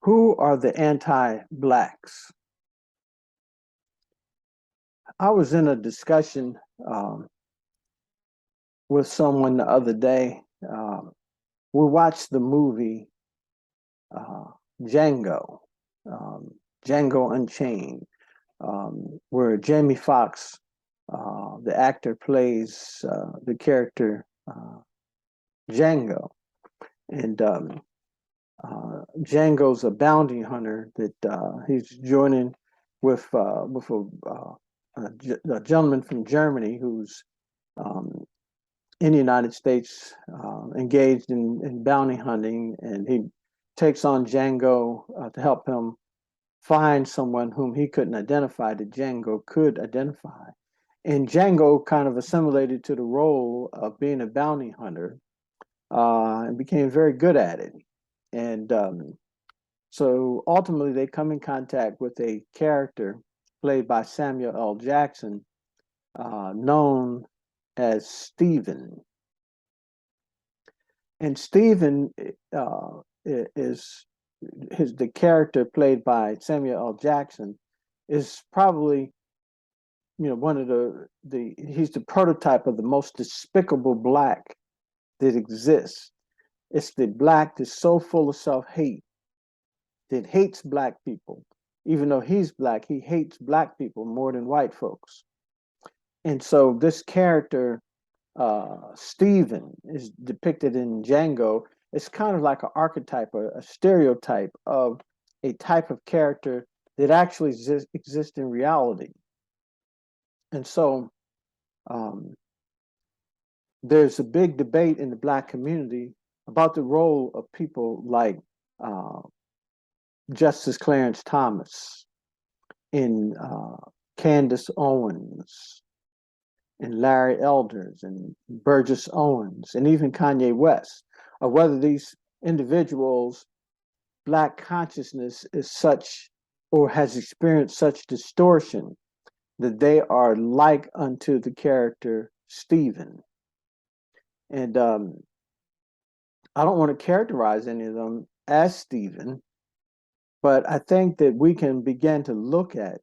Who are the anti-blacks? I was in a discussion um, with someone the other day. We watched the movie uh, Django, um, Django Unchained, where Jamie Foxx, the actor, plays the character Django. And Django's a bounty hunter that he's joining with a gentleman from Germany who's um, in the United States, engaged in bounty hunting, and he takes on Django to help him find someone whom he couldn't identify that Django could identify. And Django kind of assimilated to the role of being a bounty hunter and became very good at it. And so ultimately, they come in contact with a character played by Samuel L. Jackson, known as Stephen. And Stephen is the character played by Samuel L. Jackson is probably one of the he's the prototype of the most despicable black that exists. It's the black that's so full of self-hate that hates black people. Even though he's black, he hates black people more than white folks. And so this character, Stephen, is depicted in Django. It's kind of like an archetype or a stereotype of a type of character that actually exists in reality. And so um, there's a big debate in the black community about the role of people like uh, Justice Clarence Thomas, in Candace Owens, and Larry Elders, and Burgess Owens, and even Kanye West, or whether these individuals' black consciousness is such or has experienced such distortion that they are like unto the character Stephen. And I don't want to characterize any of them as Stephen, but I think that we can begin to look at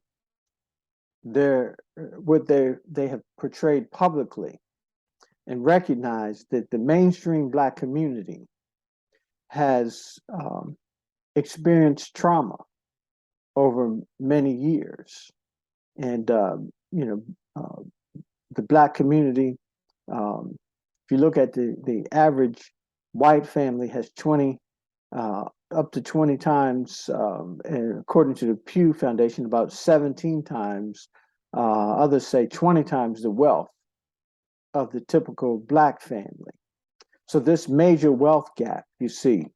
what they have portrayed publicly and recognize that the mainstream black community has experienced trauma over many years, and the black community. If you look at the average white family has 20 uh, up to 20 times, and according to the Pew Foundation, about 17 times. Others say 20 times the wealth of the typical black family. So this major wealth gap, you see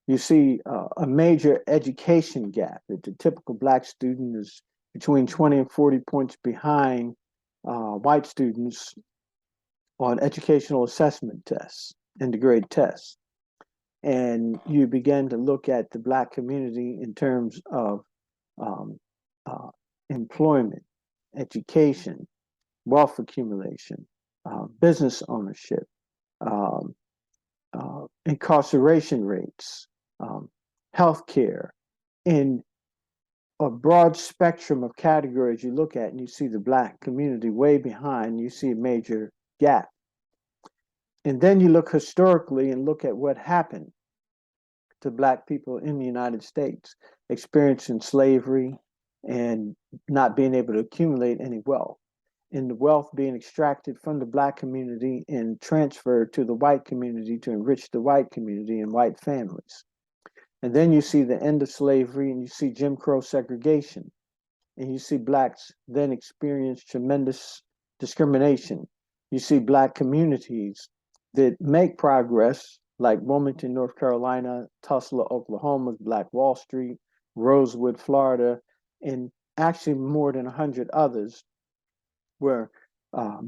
a major education gap. That the typical black student is between 20 and 40 points behind white students on educational assessment tests and the grade tests. And you begin to look at the black community in terms of um, uh, employment, education, wealth accumulation, business ownership, um, incarceration rates, healthcare, in a broad spectrum of categories you look at, and you see the black community way behind, you see a major gap. And then you look historically and look at what happened to black people in the United States, experiencing slavery and not being able to accumulate any wealth, and the wealth being extracted from the black community and transferred to the white community to enrich the white community and white families. And then you see the end of slavery, and you see Jim Crow segregation, and you see blacks then experience tremendous discrimination. You see black communities that make progress, like Wilmington, North Carolina, Tulsa, Oklahoma, Black Wall Street, Rosewood, Florida, and actually more than 100 others, where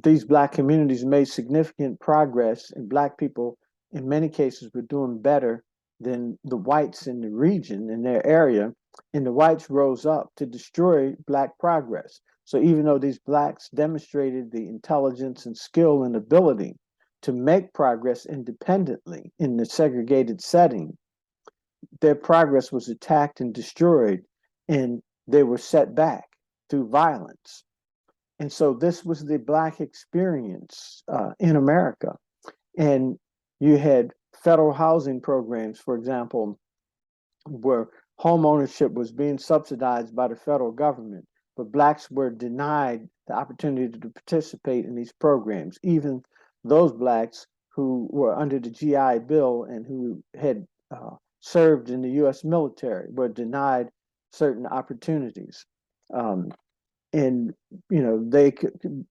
these black communities made significant progress, and black people, in many cases, were doing better than the whites in the region, in their area, and the whites rose up to destroy black progress. So even though these blacks demonstrated the intelligence and skill and ability to make progress independently in the segregated setting, their progress was attacked and destroyed, and they were set back through violence. And so this was the Black experience in America. And you had federal housing programs, for example, where home ownership was being subsidized by the federal government, but Blacks were denied the opportunity to participate in these programs. Even those Blacks who were under the GI Bill and who had served in the U.S. military were denied certain opportunities. And they could.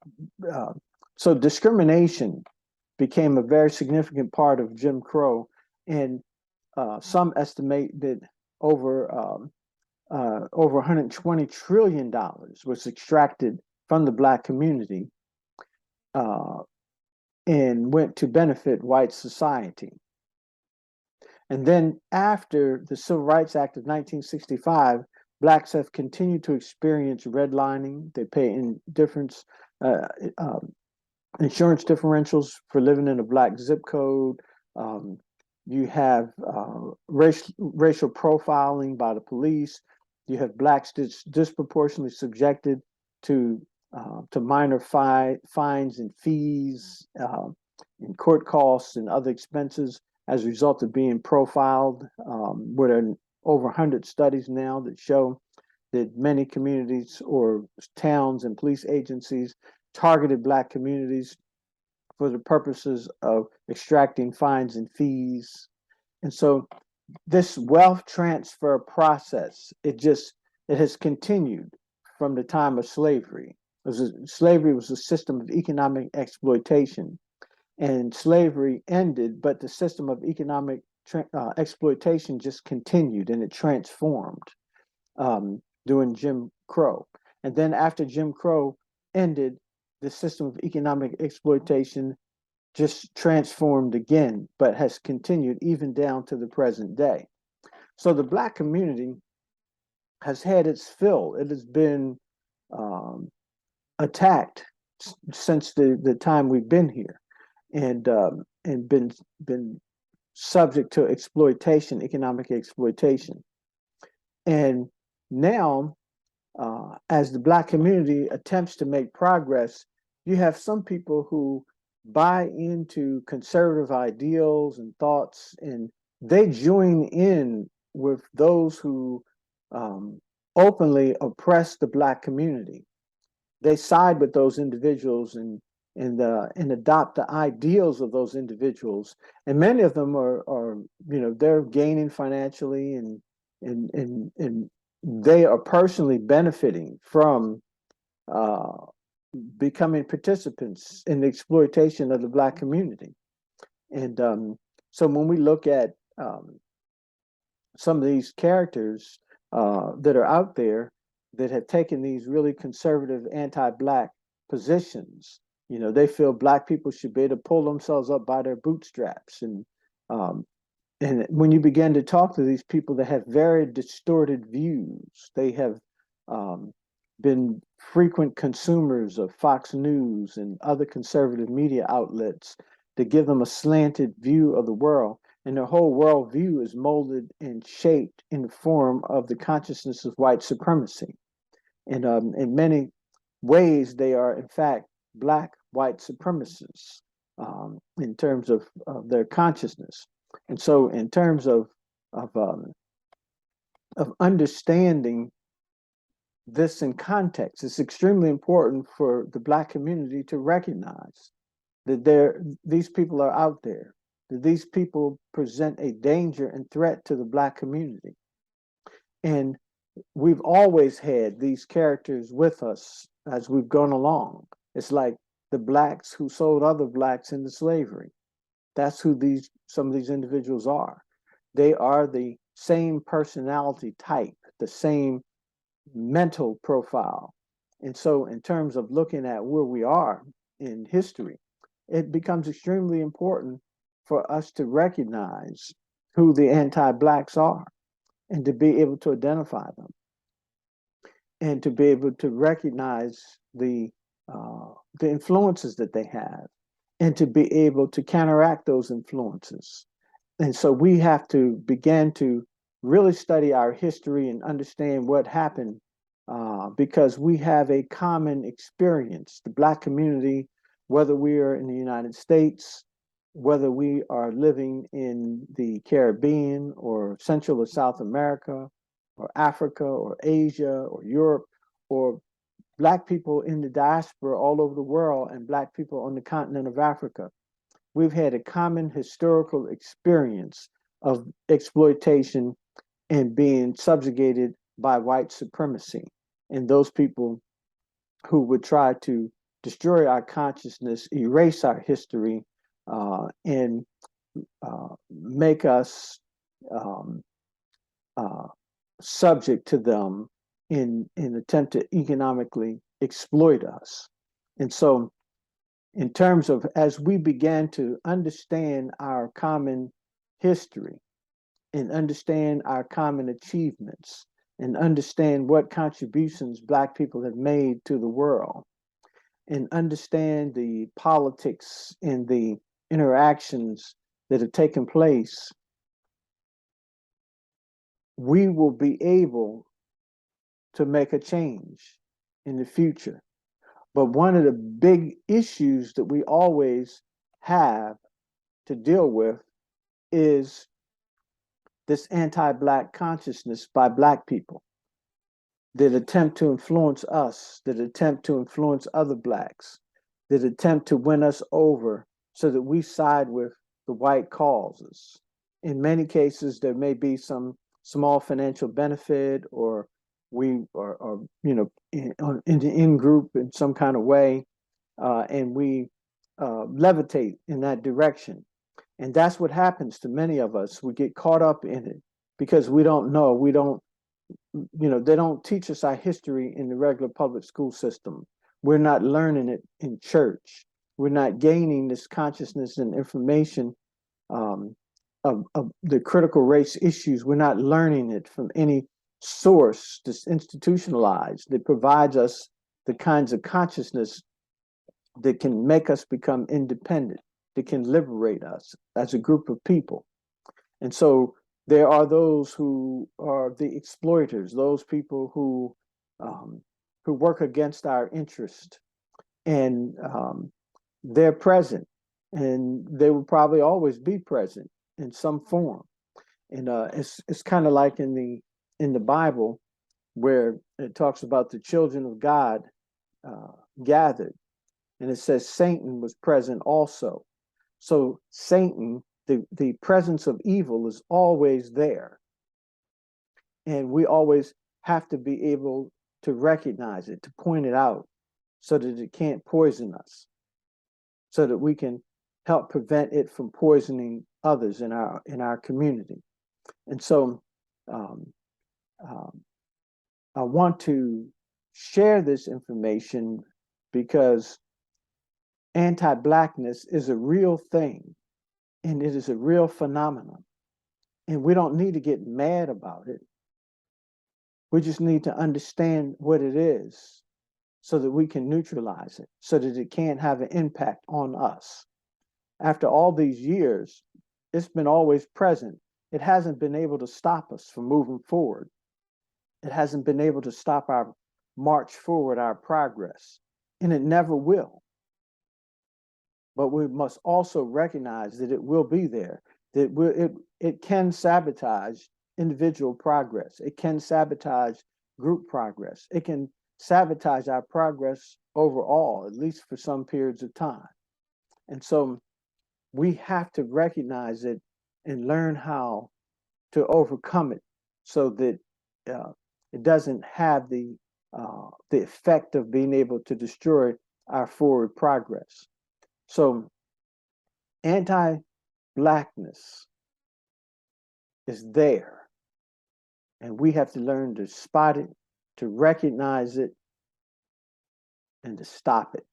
So discrimination became a very significant part of Jim Crow, and some estimate that over $120 trillion was extracted from the Black community and went to benefit white society. And then after the Civil Rights Act of 1965, Blacks have continued to experience redlining. They pay insurance differentials for living in a Black zip code. You have racial profiling by the police. You have Blacks disproportionately subjected to minor fines and fees, and court costs and other expenses as a result of being profiled. There are over 100 studies now that show that many communities or towns and police agencies targeted Black communities for the purposes of extracting fines and fees. And so this wealth transfer process, it has continued from the time of slavery. Slavery was a system of economic exploitation, and slavery ended, but the system of economic exploitation just continued, and it transformed during Jim Crow. And then after Jim Crow ended, the system of economic exploitation just transformed again, but has continued even down to the present day. So the Black community has had its fill. It has been attacked since the time we've been here, and been subject to exploitation, economic exploitation. And now, as the Black community attempts to make progress, you have some people who buy into conservative ideals and thoughts, and they join in with those who openly oppress the Black community. They side with those individuals and adopt the ideals of those individuals. And many of them are they're gaining financially, and they are personally benefiting from becoming participants in the exploitation of the Black community. And so when we look at some of these characters that are out there that have taken these really conservative anti-Black positions, they feel Black people should be able to pull themselves up by their bootstraps. And when you begin to talk to these people that have very distorted views, they have been frequent consumers of Fox News and other conservative media outlets that give them a slanted view of the world. And their whole worldview is molded and shaped in the form of the consciousness of white supremacy. And in many ways, they are, in fact, Black white supremacists in terms of their consciousness. And so in terms of understanding this in context, it's extremely important for the Black community to recognize that these people are out there, that these people present a danger and threat to the Black community. And we've always had these characters with us as we've gone along. It's like the Blacks who sold other Blacks into slavery. That's who some of these individuals are. They are the same personality type, the same mental profile. And so in terms of looking at where we are in history, it becomes extremely important for us to recognize who the anti-Blacks are and to be able to identify them and to be able to recognize the influences that they have and to be able to counteract those influences. And so we have to begin to really study our history and understand what happened, because we have a common experience. The Black community, whether we are in the United States, whether we are living in the Caribbean or Central or South America or Africa or Asia or Europe, or Black people in the diaspora all over the world and Black people on the continent of Africa, we've had a common historical experience of exploitation and being subjugated by white supremacy. And those people who would try to destroy our consciousness, erase our history, and make us um, uh, subject to them in attempt to economically exploit us. And so, in terms of as we began to understand our common history and understand our common achievements and understand what contributions Black people have made to the world and understand the politics and the interactions that have taken place, we will be able to make a change in the future. But one of the big issues that we always have to deal with is this anti-Black consciousness by Black people that attempt to influence us, that attempt to influence other Blacks, that attempt to win us over so that we side with the white causes. In many cases, there may be some small financial benefit, or we are in the in group in some kind of way, and we levitate in that direction. And that's what happens to many of us. We get caught up in it because we don't know. We don't, they don't teach us our history in the regular public school system. We're not learning it in church. We're not gaining this consciousness and information of the critical race issues. We're not learning it from any source that's institutionalized that provides us the kinds of consciousness that can make us become independent, that can liberate us as a group of people. And so there are those who are the exploiters, those people who work against our interest, and they're present, and they will probably always be present in some form. And it's kind of like in the Bible, where it talks about the children of God gathered, and it says Satan was present also. So Satan, the presence of evil, is always there. And we always have to be able to recognize it, to point it out, so that it can't poison us, so that we can help prevent it from poisoning others in our community. And so I want to share this information because anti-Blackness is a real thing, and it is a real phenomenon. And we don't need to get mad about it. We just need to understand what it is so that we can neutralize it, so that it can't have an impact on us. After all these years, it's been always present. It hasn't been able to stop us from moving forward. It hasn't been able to stop our march forward, our progress, and it never will. But we must also recognize that it will be there, that it can sabotage individual progress. It can sabotage group progress. It can sabotage our progress overall, at least for some periods of time. And so we have to recognize it and learn how to overcome it so that it doesn't have the effect of being able to destroy our forward progress. So anti-Blackness is there, and we have to learn to spot it, to recognize it, and to stop it.